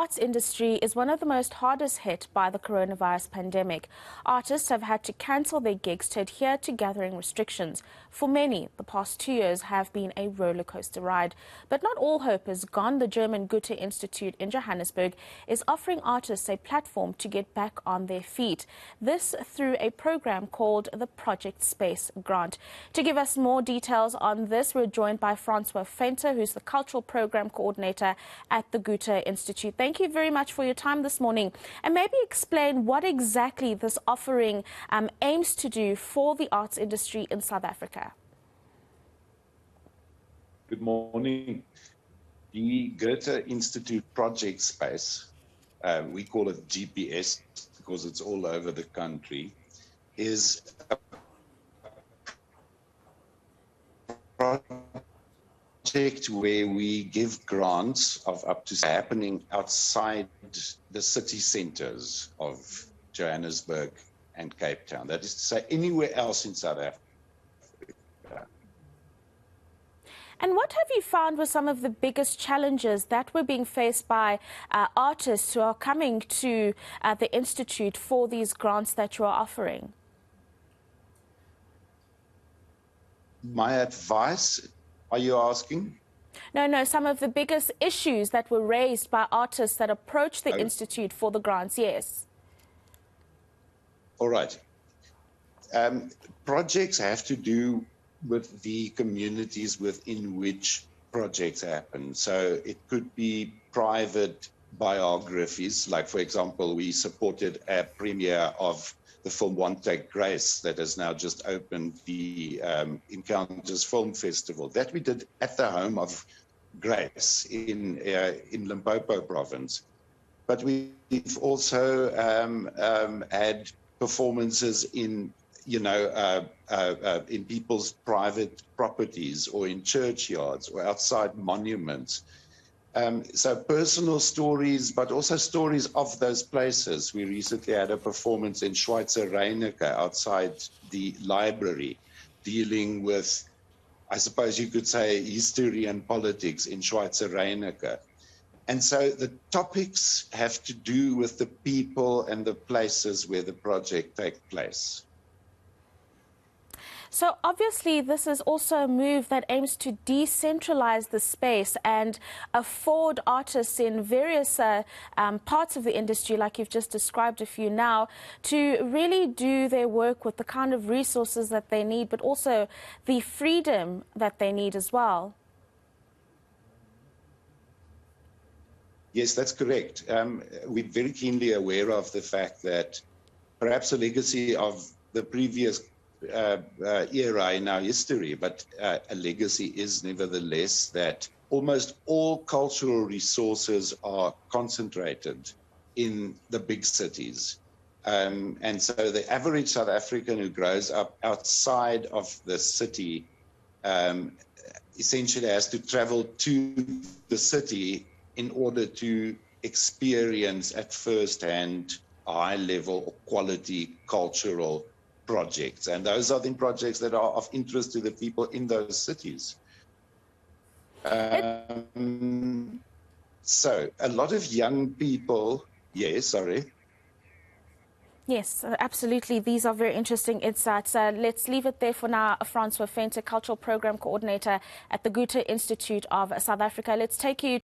arts industry is one of the most hardest hit by the coronavirus pandemic. Artists have had to cancel their gigs to adhere to gathering restrictions. For many, the past 2 years have been a roller coaster ride. But not all hope is gone. The German Goethe Institute in Johannesburg is offering artists a platform to get back on their feet. This through a program called the Project Space Grant. To give us more details on this, we're joined by Francois Venter, who's the Cultural Program Coordinator at the Goethe Institute. Thank you very much for your time this morning. And maybe explain what exactly this offering aims to do for the arts industry in South Africa. Good morning. The Goethe Institute Project Space, we call it GPS because it's all over the country, is a project where we give grants of up to happening outside the city centers of Johannesburg and Cape Town. That is to say, anywhere else in South Africa. And what have you found were some of the biggest challenges that were being faced by artists who are coming to the Institute for these grants that you are offering? My advice, are you asking? No, some of the biggest issues that were raised by artists that approached the Institute for the grants, yes. All right. Projects have to do with the communities within which projects happen. So it could be private biographies, like, for example, we supported a premiere of the film One Take Grace that has now just opened the Encounters Film Festival. That we did at the home of Grace in Limpopo province. But we've also had performances in in people's private properties or in churchyards or outside monuments. So personal stories, but also stories of those places. We recently had a performance in Schweizer Reinecke outside the library, dealing with, I suppose you could say, history and politics in Schweizer Reinecke. And so the topics have to do with the people and the places where the project takes place. So obviously this is also a move that aims to decentralize the space and afford artists in various parts of the industry, like you've just described a few now, to really do their work with the kind of resources that they need, but also the freedom that they need as well. Yes, that's correct. We're very keenly aware of the fact that perhaps a legacy of the previous era in our history, but a legacy is nevertheless that almost all cultural resources are concentrated in the big cities. And so the average South African who grows up outside of the city essentially has to travel to the city in order to experience at first hand high level quality cultural projects. And those are the projects that are of interest to the people in those cities. So a lot of young people, yes, sorry. Yes, absolutely. These are very interesting insights. Let's leave it there for now. Francois Venter, Cultural Program Coordinator at the Goethe Institute of South Africa. Let's take you